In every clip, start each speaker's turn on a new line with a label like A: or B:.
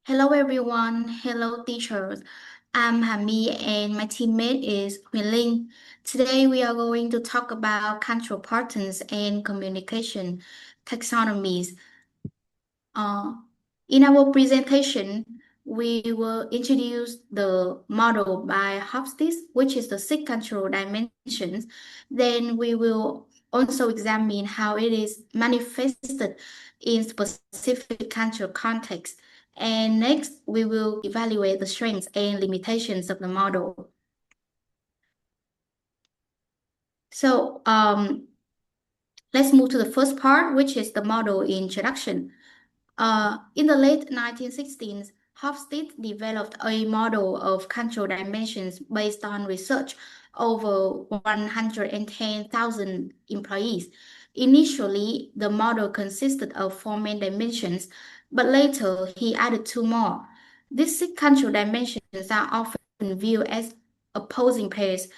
A: Hello everyone, hello teachers. I'm Hami and my teammate is Huyền Linh. Today we are going to talk about control patterns and communication taxonomies. Uh, in our presentation, we will introduce the model by Hofstede, which is the six control dimensions. Then we will also examine how it is manifested in specific control contexts. And next, we will evaluate the strengths and limitations of the model. So, let's move to the first part, which is the model introduction. In the late 1960s, Hofstede developed a model of control dimensions based on research over 110,000 employees. Initially, the model consisted of four main dimensions, but later he added two more. These six control dimensions are often viewed as opposing pairs,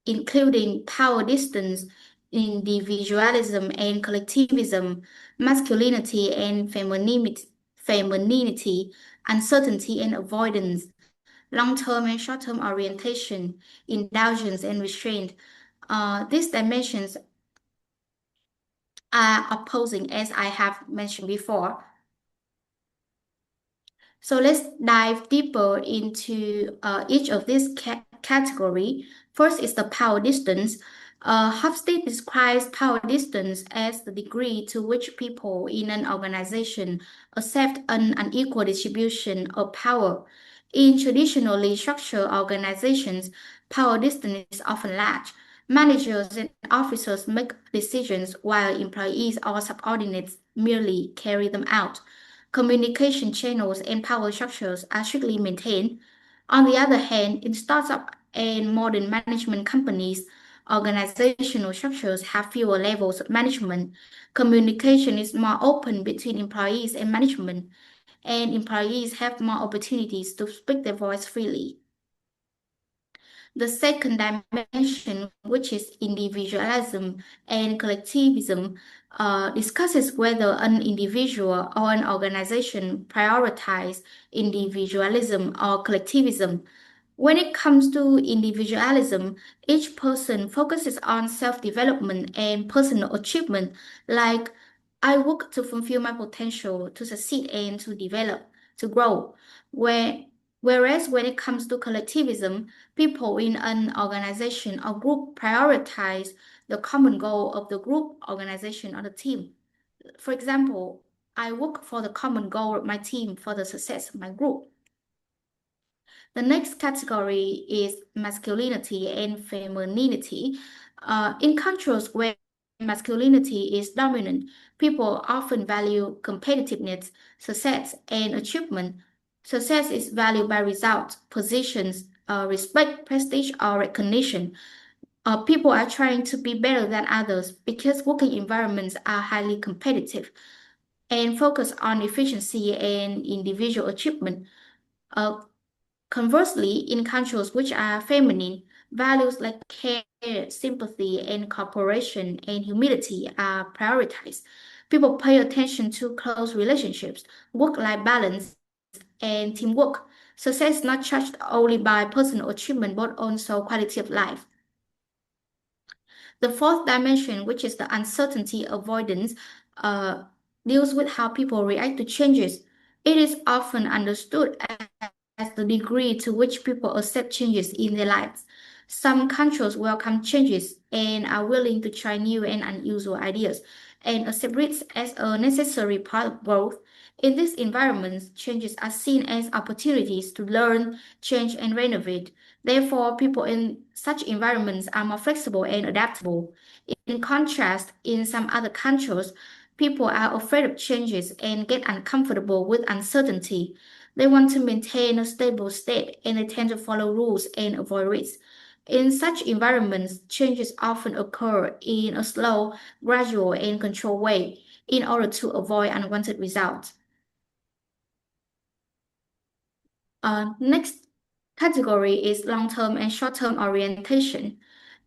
A: including power distance, individualism and collectivism, masculinity and femininity, uncertainty and avoidance, long-term and short-term orientation, indulgence and restraint. These dimensions are opposing, as I have mentioned before. So let's dive deeper into each of these category. First is the power distance. Hofstede describes power distance as the degree to which people in an organization accept an unequal distribution of power. In traditionally structured organizations, power distance is often large. Managers and officers make decisions while employees or subordinates merely carry them out. Communication channels and power structures are strictly maintained. On the other hand, in startup and modern management companies, organizational structures have fewer levels of management. Communication is more open between employees and management, and employees have more opportunities to speak their voice freely. The second dimension, which is individualism and collectivism, discusses whether an individual or an organization prioritize individualism or collectivism. When it comes to individualism, each person focuses on self-development and personal achievement, like I work to fulfill my potential, to succeed and to develop, to grow. Where, Whereas when it comes to collectivism, people in an organization or group prioritize the common goal of the group, organization, or the team. For example, I work for the common goal of my team for the success of my group. The next category is masculinity and femininity. In cultures where masculinity is dominant, people often value competitiveness, success, and achievement. Success is valued by results, positions, respect, prestige, or recognition. People are trying to be better than others because working environments are highly competitive and focus on efficiency and individual achievement. Uh, Conversely, in cultures which are feminine, values like care, sympathy, and cooperation and humility are prioritized. People pay attention to close relationships, work-life balance, and teamwork. Success is not judged only by personal achievement but also quality of life. The fourth dimension, which is the uncertainty avoidance, uh, deals with how people react to changes. It is often understood as the degree to which people accept changes in their lives. Some cultures welcome changes and are willing to try new and unusual ideas and accept risks as a necessary part of growth. In these environments, changes are seen as opportunities to learn, change, and renovate. Therefore, people in such environments are more flexible and adaptable. In contrast, in some other cultures, people are afraid of changes and get uncomfortable with uncertainty. They want to maintain a stable state and they tend to follow rules and avoid risks. In such environments, changes often occur in a slow, gradual, and controlled way in order to avoid unwanted results. Next category is long-term and short-term orientation.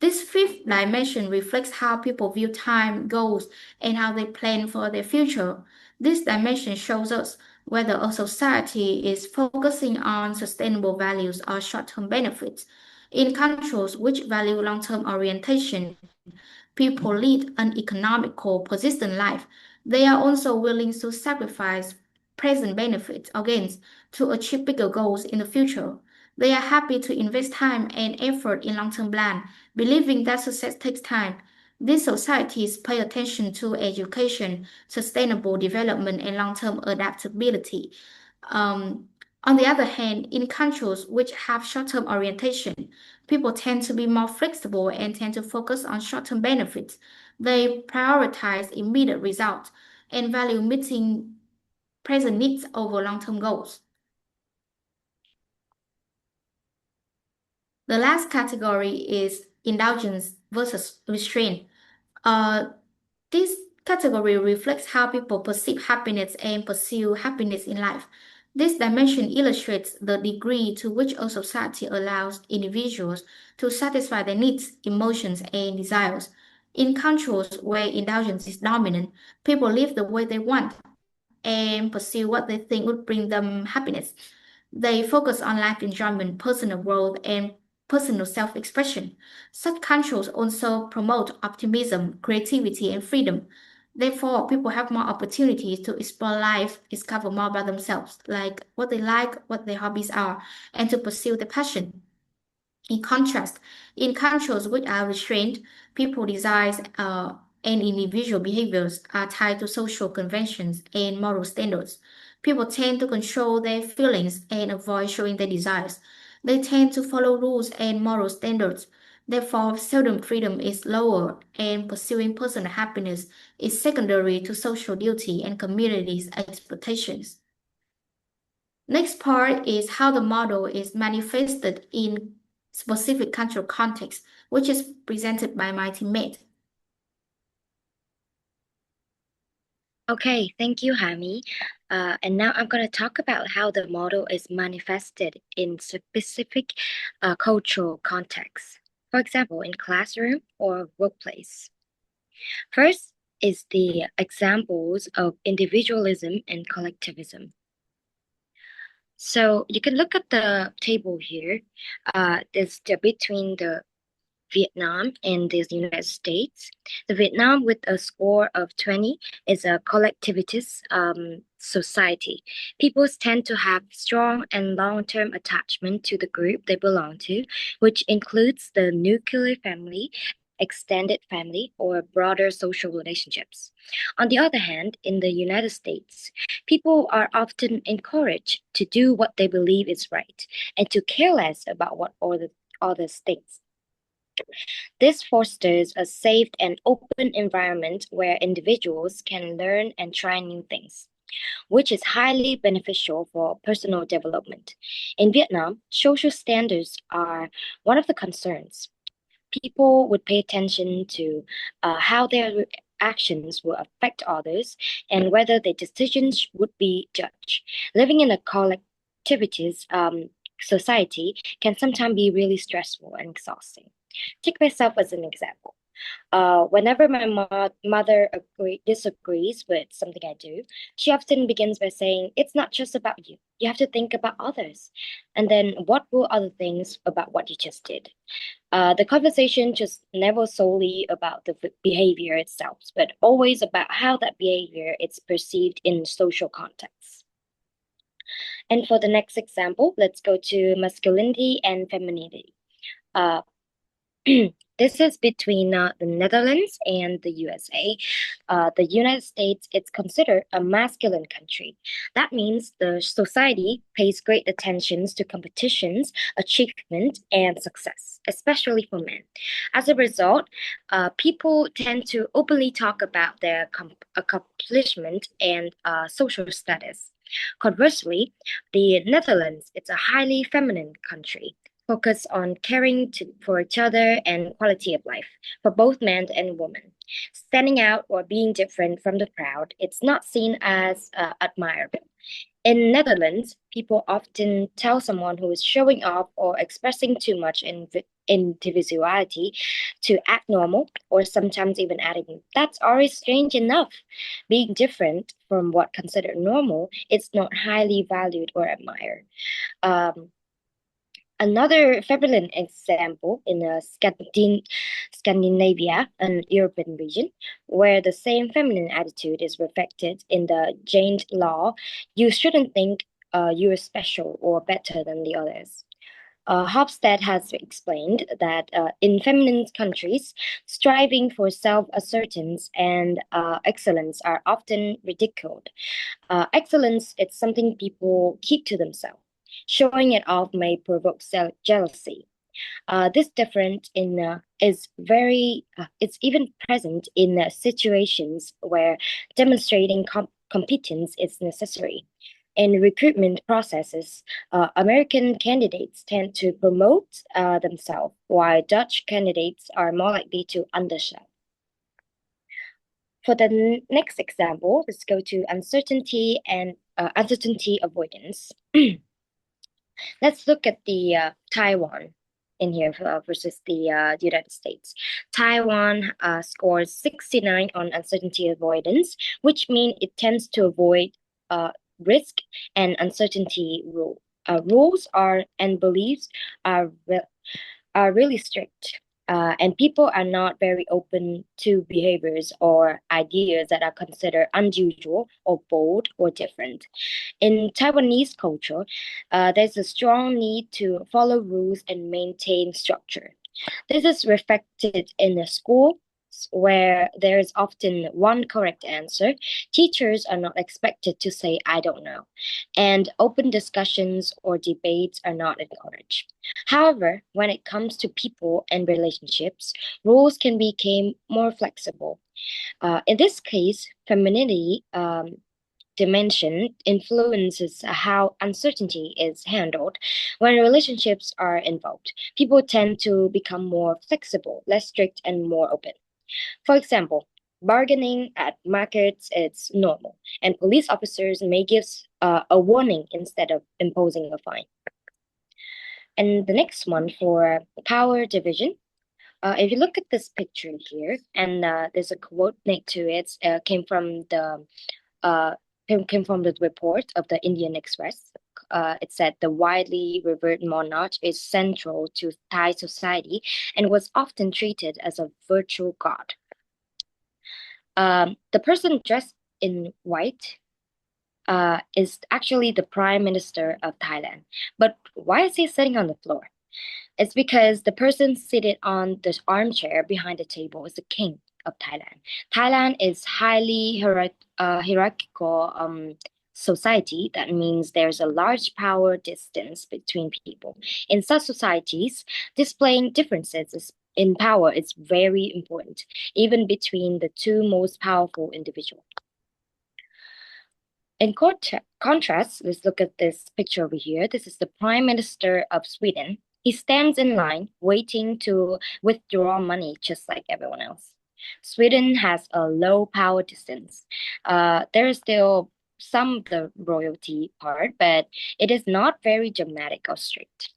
A: This fifth dimension reflects how people view time, goals, and how they plan for their future. This dimension shows us whether a society is focusing on sustainable values or short-term benefits. In countries which value long-term orientation, people lead an economical, persistent life. They are also willing to sacrifice present benefits or gains to achieve bigger goals in the future. They are happy to invest time and effort in long-term plan, believing that success takes time. These societies pay attention to education, sustainable development, and long-term adaptability. Um, on the other hand, in countries which have short-term orientation, people tend to be more flexible and tend to focus on short-term benefits. They prioritize immediate results and value meeting present needs over long-term goals. The last category is indulgence versus restraint. Uh, this category reflects how people perceive happiness and pursue happiness in life. This dimension illustrates the degree to which a society allows individuals to satisfy their needs, emotions, and desires. In countries where indulgence is dominant, people live the way they want and pursue what they think would bring them happiness. They focus on life enjoyment, personal growth, and personal self expression. Such cultures also promote optimism, creativity, and freedom. Therefore, people have more opportunities to explore life, discover more about themselves, like, what their hobbies are, and to pursue their passion. In contrast, in cultures which are restrained, people desires and individual behaviors are tied to social conventions and moral standards. People tend to control their feelings and avoid showing their desires. They tend to follow rules and moral standards. Therefore, seldom freedom is lower, and pursuing personal happiness is secondary to social duty and community's expectations. Next part is how the model is manifested in specific cultural context, which is presented by my teammate.
B: Okay, thank you, Hami. And now I'm going to talk about how the model is manifested in specific cultural contexts. For example, in classroom or workplace. First is the examples of individualism and collectivism. So you can look at the table here. There's the between the Vietnam and the United States. The Vietnam with a score of 20 is a collectivist society. People tend to have strong and long-term attachment to the group they belong to, which includes the nuclear family, extended family, or broader social relationships. On the other hand, in the United States, people are often encouraged to do what they believe is right and to care less about what others think. This fosters a safe and open environment where individuals can learn and try new things, which is highly beneficial for personal development. In Vietnam, social standards are one of the concerns. People would pay attention to how their actions will affect others and whether their decisions would be judged. Living in a collectivist society can sometimes be really stressful and exhausting. Take myself as an example. Whenever my mother disagrees with something I do, she often begins by saying, "It's not just about you. You have to think about others. And then what will other things about what you just did?" The conversation just never solely about the behavior itself, but always about how that behavior is perceived in social contexts. And for the next example, let's go to masculinity and femininity. Uh, This is between the Netherlands and the USA. The United States is considered a masculine country. That means the society pays great attention to competitions, achievement, and success, especially for men. As a result, people tend to openly talk about their accomplishment and social status. Conversely, the Netherlands is a highly feminine country focus on for each other and quality of life for both men and women. Standing out or being different from the crowd, it's not seen as admirable. In Netherlands, people often tell someone who is showing off or expressing too much in individuality to act normal, or sometimes even adding, that's already strange enough. Being different from what considered normal, it's not highly valued or admired. Um, Another feminine example in Scandinavia, an European region, where the same feminine attitude is reflected in the Jain law, you shouldn't think you're special or better than the others. Hofstede has explained that in feminine countries, striving for self-assertance and excellence are often ridiculed. Excellence is something people keep to themselves. Showing it off may provoke jealousy. This difference in is very it's even present in situations where demonstrating competence is necessary. In recruitment processes, American candidates tend to promote themselves, while Dutch candidates are more likely to undersell. For the next example, let's go to uncertainty and uncertainty avoidance. Let's look at the Taiwan in here versus the United States. Taiwan scores 69 on uncertainty avoidance, which means it tends to avoid uh, risk and uncertainty rules are and beliefs are are really strict. And people are not very open to behaviors or ideas that are considered unusual or bold or different. In Taiwanese culture, there's a strong need to follow rules and maintain structure. This is reflected in the school where there is often one correct answer. Teachers are not expected to say, I don't know, and open discussions or debates are not encouraged. However, when it comes to people and relationships, rules can become more flexible. In this case, femininity dimension influences how uncertainty is handled. When relationships are involved, people tend to become more flexible, less strict, and more open. For example, bargaining at markets is normal, and police officers may give a warning instead of imposing a fine. And the next one for power division. If you look at this picture here, and there's a quote next to it, uh, came from the report of the Indian Express. It said the widely revered monarch is central to Thai society and was often treated as a virtual god. The person dressed in white is actually the Prime Minister of Thailand. But why is he sitting on the floor? It's because the person seated on the armchair behind the table is the king of Thailand. Thailand is highly hierarchical society. That means there's a large power distance between people. In such societies, displaying in power is very important, even between the two most powerful individuals. In contrast, let's look at this picture over here. This is the Prime Minister of Sweden. He stands in line waiting to withdraw money just like everyone else. Sweden has a low power distance. There is still some of the royalty part, but it is not very dramatic or strict.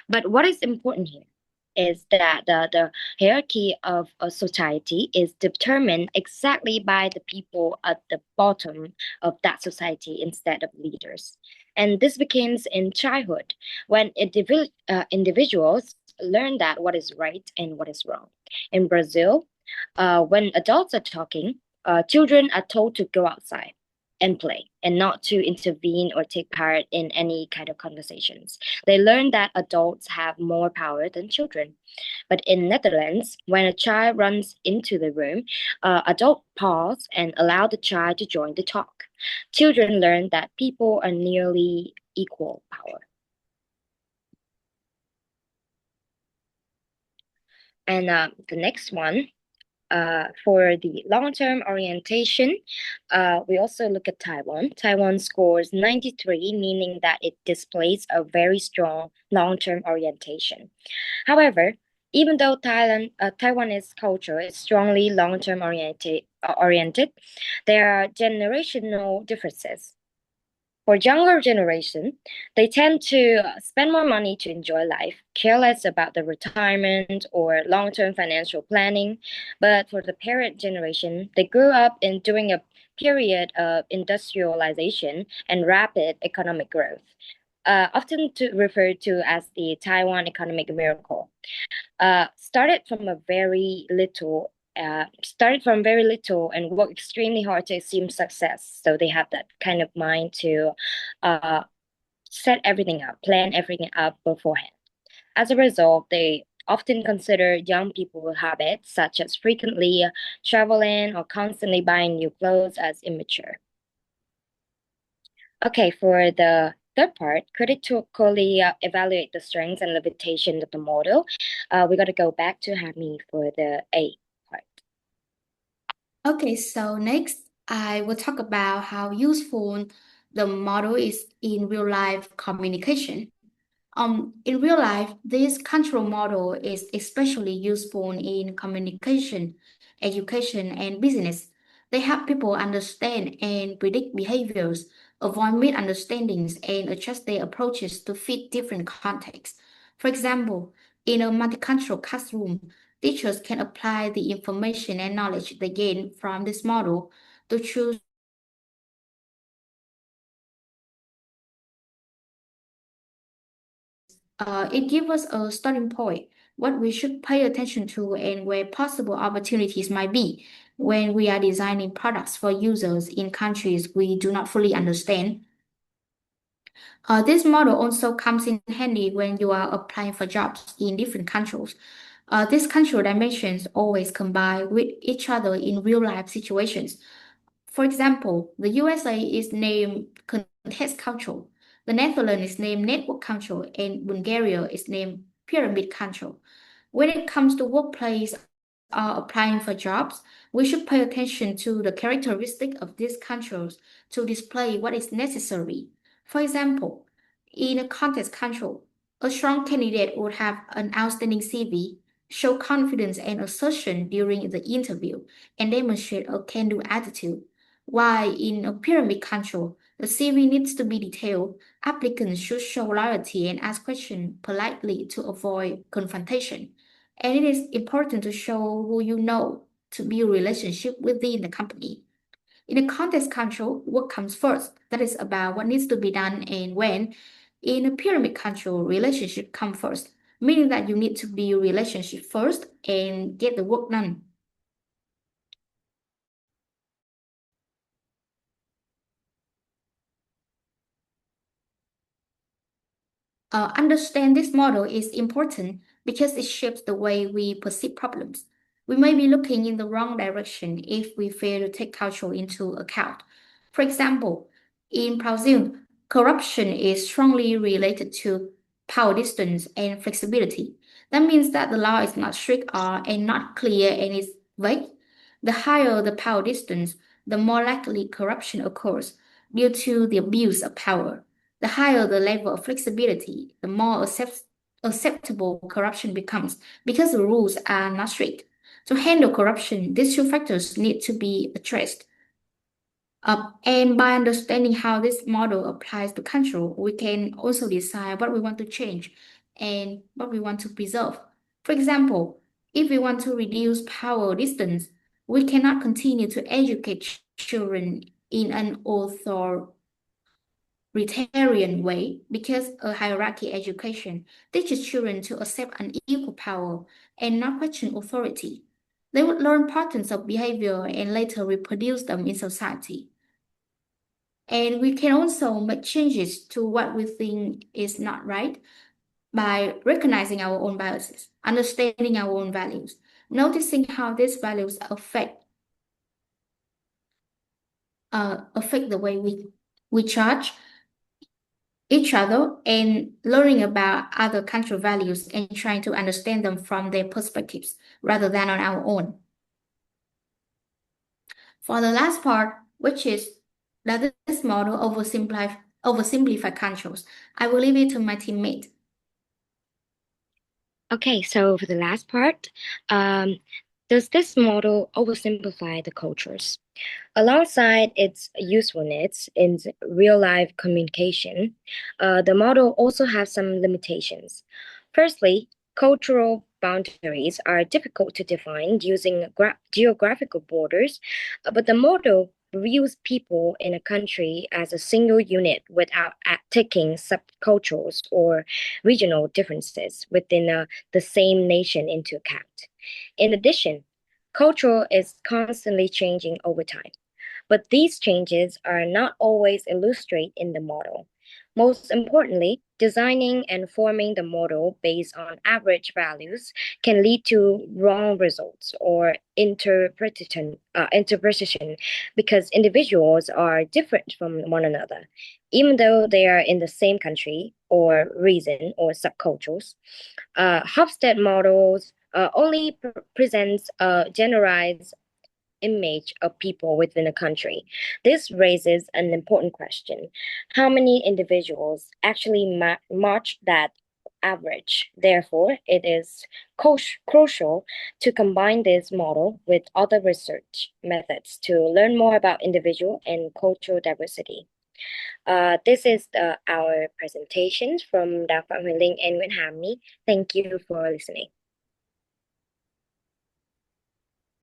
B: But what is important here is that the hierarchy of a society is determined exactly by the people at the bottom of that society instead of leaders. And this begins in childhood when individuals learn that what is right and what is wrong. In Brazil, when adults are talking, children are told to go outside and play and not to intervene or take part in any kind of conversations. They learn that adults have more power than children. But in Netherlands, when a child runs into the room, adults pause and allow the child to join the talk. Children learn that people are nearly equal power. And the next one, for the long-term orientation, we also look at Taiwan. Taiwan scores 93, meaning that it displays a very strong long-term orientation. However, even though Taiwanese culture is strongly long-term oriented, there are generational differences. For younger generation, they tend to spend more money to enjoy life, care less about the retirement or long-term financial planning. But for the parent generation, they grew up in during a period of industrialization and rapid economic growth, referred to as the Taiwan economic miracle. Started from very little and worked extremely hard to achieve success. So they have that kind of mind to uh, set everything up, plan everything up beforehand. As a result, they often consider young people habits such as frequently traveling or constantly buying new clothes as immature. Okay, for the third part, critically evaluate the strengths and limitations of the model. We got to go back to Hami for the A part.
A: Okay, so next I will talk about how useful the model is in real life communication. In real life, this control model is especially useful in communication, education, and business. They help people understand and predict behaviors, avoid misunderstandings, and adjust their approaches to fit different contexts. For example, in a multicultural classroom, teachers can apply the information and knowledge they gain from this model to choose it gives us a starting point, what we should pay attention to, and where possible opportunities might be when we are designing products for users in countries we do not fully understand. This model also comes in handy when you are applying for jobs in different countries. These cultural dimensions always combine with each other in real life situations. For example, the USA is named Contest Control, the Netherlands is named Network Control, and Bulgaria is named Pyramid Control. When it comes to workplace or applying for jobs, we should pay attention to the characteristic of these controls to display what is necessary. For example, in a contest control, a strong candidate would have an outstanding CV, show confidence and assertion during the interview, and demonstrate a can-do attitude. While in a pyramid control, the CV needs to be detailed. Applicants should show loyalty and ask questions politely to avoid confrontation. And it is important to show who you know to build relationship within the company. In a context control, what comes first? That is about what needs to be done and when. In a pyramid control, relationship come first, meaning that you need to build relationship first and get the work done. Understand this model is important because it shapes the way we perceive problems. We may be looking in the wrong direction if we fail to take culture into account. For example, in Brazil, corruption is strongly related to power distance and flexibility. That means that the law is not strict and not clear and is vague. The higher the power distance, the more likely corruption occurs due to the abuse of power. The higher the level of flexibility, the more acceptable corruption becomes because the rules are not strict. To handle corruption, these two factors need to be addressed. And by understanding how this model applies to control, we can also decide what we want to change and what we want to preserve. For example, if we want to reduce power distance, we cannot continue to educate children in an authoritarian way because a hierarchy education teaches children to accept unequal power and not question authority. They would learn patterns of behavior and later reproduce them in society. And we can also make changes to what we think is not right by recognizing our own biases, understanding our own values, noticing how these values affect the way we judge each other, and learning about other country values and trying to understand them from their perspectives rather than on our own. For the last part, which is does this model oversimplify controls, I will leave it to my teammate.
B: Okay, so for the last part, Does this model oversimplify the cultures? Alongside its usefulness in real-life communication, the model also has some limitations. Firstly, cultural boundaries are difficult to define using geographical borders, but the model views people in a country as a single unit without taking subcultures or regional differences within the same nation into account. In addition, culture is constantly changing over time, but these changes are not always illustrated in the model. Most importantly, designing and forming the model based on average values can lead to wrong results or interpretation because individuals are different from one another, even though they are in the same country or region or subcultures. Hofstede models only presents a generalized image of people within a country. This raises an important question. How many individuals actually match that average? Therefore, it is crucial to combine this model with other research methods to learn more about individual and cultural diversity. This is our presentations from Đào Phạm Huyền Linh and Nguyễn Hà My. Thank you for listening.